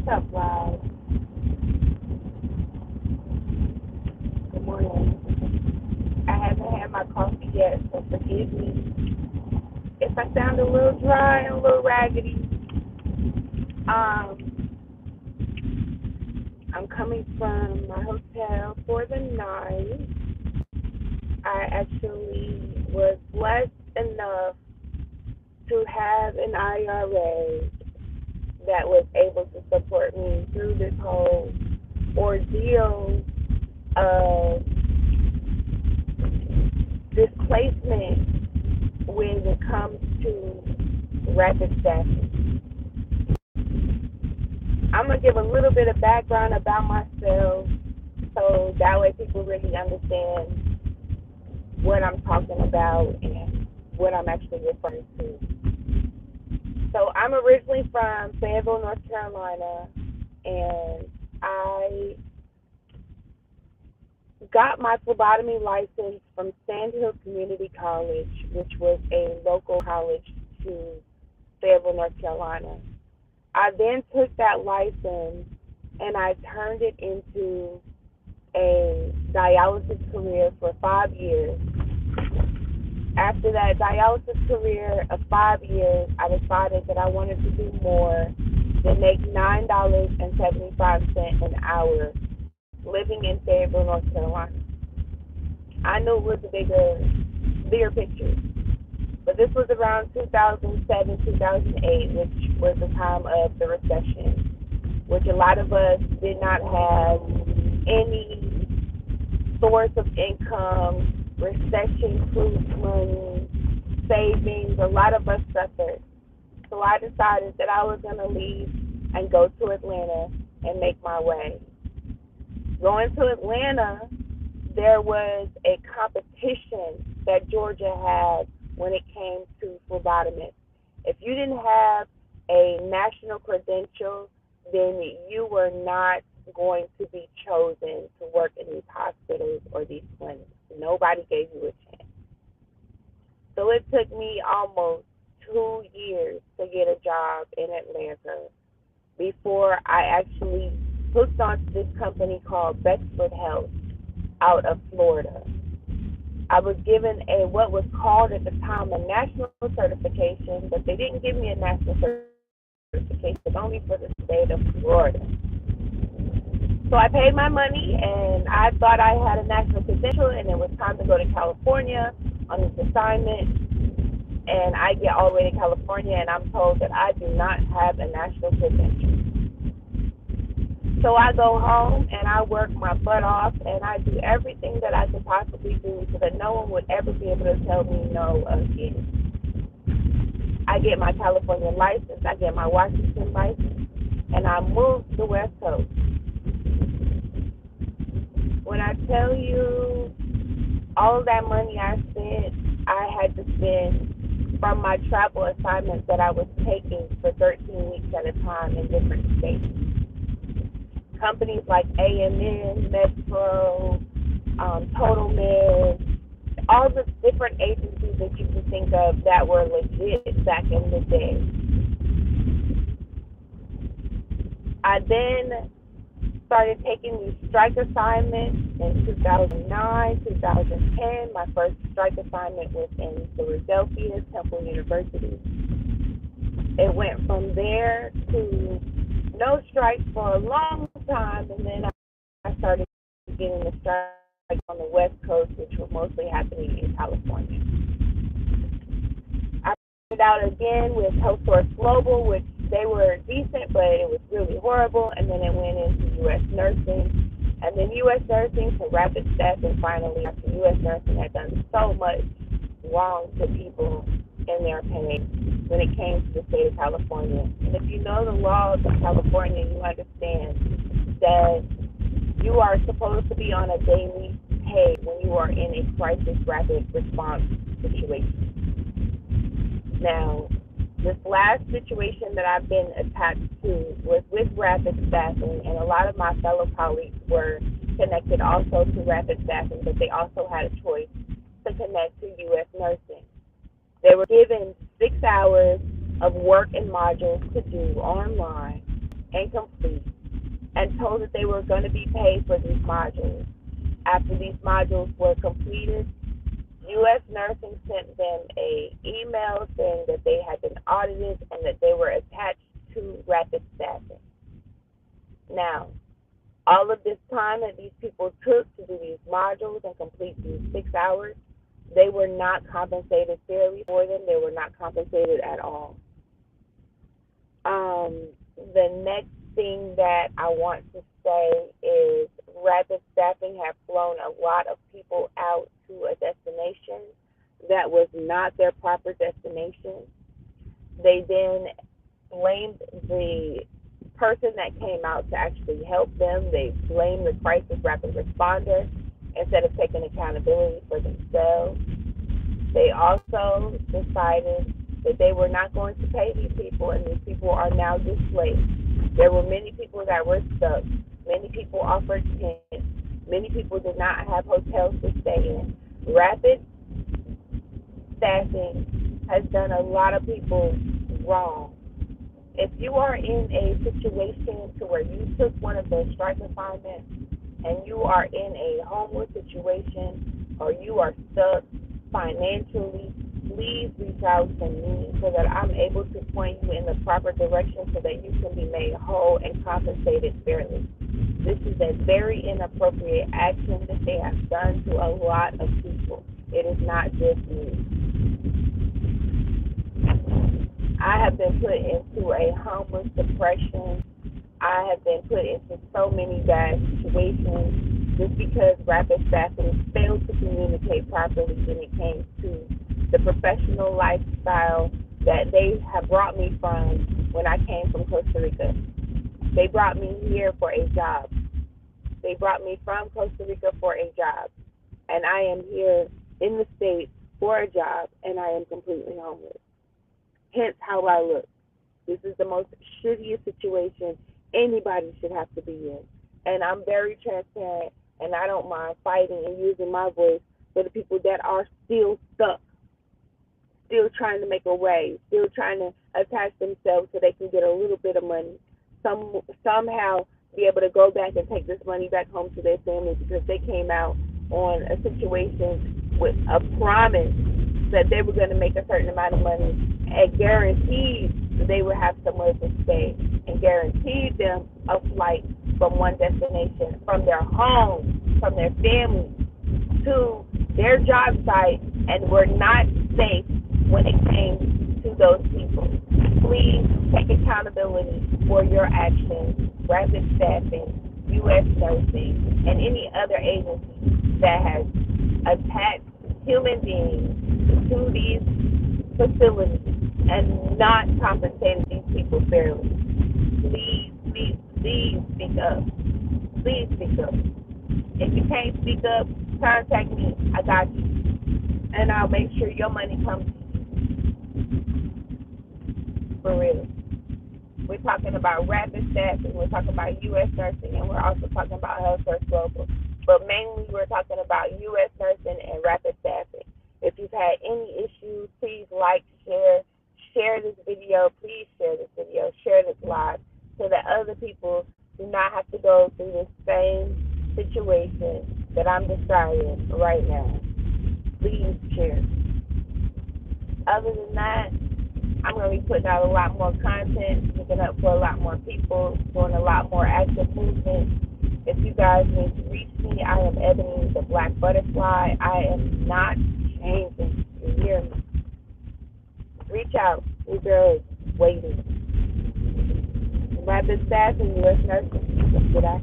up, Rob? Good morning. I haven't had my coffee yet, so forgive me if I sound a little dry and a little raggedy. Um, I'm coming from my hotel for the night. I actually was blessed enough to have an IRA that was able to support me through this whole ordeal of displacement when it comes to rapid staffing. I'm going to give a little bit of background about myself so that way people really understand what I'm talking about and what I'm actually referring to. So I'm originally from Fayetteville, North Carolina, and I got my phlebotomy license from Sandhill Community College, which was a local college to Fayetteville, North Carolina. I then took that license and I turned it into a dialysis career for 5 years. After that dialysis career of 5 years, I decided that I wanted to do more than make $9.75 an hour living in Fayetteville, North Carolina. I knew it was a bigger picture. But this was around 2007, 2008, which was the time of the recession, which a lot of us did not have any source of income, recession-proof money, savings. A lot of us suffered. So I decided that I was going to leave and go to Atlanta and make my way. Going to Atlanta, there was a competition that Georgia had when it came to phlebotomists. If you didn't have a national credential, then you were not going to be chosen to work in these hospitals or these clinics. Nobody gave you a chance. So it took me almost 2 years to get a job in Atlanta before I actually hooked onto this company called Bexford Health out of Florida. I was given a what was called at the time a national certification, but they didn't give me a national certification, only for the state of Florida. So I paid my money, and I thought I had a national credential, and it was time to go to California on this assignment. And I get all the way to California, and I'm told that I do not have a national credential. So I go home and I work my butt off and I do everything that I could possibly do so that no one would ever be able to tell me no again. I get my California license, I get my Washington license, and I move to the West Coast. When I tell you all of that money I spent, I had to spend from my travel assignments that I was taking for 13 weeks at a time in different states. Companies like AMN, Metro, Total Med, all the different agencies that you can think of that were legit back in the day. I then started taking these strike assignments in 2009, 2010. My first strike assignment was in Philadelphia, Temple University. It went from there to no strikes for a long time, and then I started getting the strikes on the West Coast, which were mostly happening in California. I started out again with Health Source Global, which they were decent, but it was really horrible, and then it went into U.S. Nursing, and then U.S. Nursing to Rapid Staffing finally, after U.S. Nursing had done so much wrong to people in their pay when it came to the state of California. And if you know the laws of California, you understand that you are supposed to be on a daily pay when you are in a crisis rapid response situation. Now, this last situation that I've been attached to was with Rapid Staffing, and a lot of my fellow colleagues were connected also to Rapid Staffing, but they also had a choice to connect to U.S. Nursing. They were given 6 hours of work and modules to do online, incomplete, and told that they were going to be paid for these modules. After these modules were completed, U.S. Nursing sent them a email saying that they had been audited and that they were attached to Rapid Staffing. Now, all of this time that these people took to do these modules and complete these 6 hours, they were not compensated fairly for them. They were not compensated at all. The next thing that I want to say is Rapid Staffing have flown a lot of people out to a destination that was not their proper destination. They then blamed the person that came out to actually help them. They blamed the crisis rapid responder instead of taking accountability for themselves. They also decided that they were not going to pay these people, and these people are now displaced. There were many people that were stuck. Many people offered tents. Many people did not have hotels to stay in. Rapid Staffing has done a lot of people wrong. If you are in a situation to where you took one of those strike assignments and you are in a homeless situation or you are stuck financially, please reach out to me so that I'm able to point you in the proper direction so that you can be made whole and compensated fairly. This is a very inappropriate action that they have done to a lot of people. It is not just me. I have been put into a homeless depression. I have been put into so many bad situations just because Rapid Staffing failed to communicate properly when it came to the professional lifestyle that they have brought me from when I came from Costa Rica. They brought me here for a job. They brought me from Costa Rica for a job. And I am here in the States for a job, and I am completely homeless. Hence how I look. This is the most shittiest situation anybody should have to be in. And I'm very transparent, and I don't mind fighting and using my voice for the people that are still stuck, still trying to make a way, still trying to attach themselves so they can get a little bit of money, somehow be able to go back and take this money back home to their families because they came out on a situation with a promise that they were going to make a certain amount of money and guaranteed that they would have somewhere to stay and guaranteed them a flight from one destination, from their home, from their family to their job site, and were not safe when it came to those people. Please take accountability for your actions. Rapid Staffing, U.S. Nursing, and any other agency that has attached human beings to these facilities and not compensated these people fairly. Please, please, please speak up. Please speak up. If you can't speak up, contact me. I got you. And I'll make sure your money comes to you. For real. We're talking about Rapid Staffing, we're talking about U.S. Nursing, and we're also talking about Health First Global. But mainly we're talking about U.S. Nursing and Rapid Staffing. If you've had any issues, please like, share this video. Please share this video, share this live, so that other people do not have to go through the same situation that I'm describing right now. Please share. Other than that, I'm going to be putting out a lot more content, picking up for a lot more people, doing a lot more active movement. If you guys need to reach me, I am Ebony the Black Butterfly. I am not changing. You hear me? Reach out. We're girls waiting. Rapid Staffing, U.S. Nursing. Let's get out.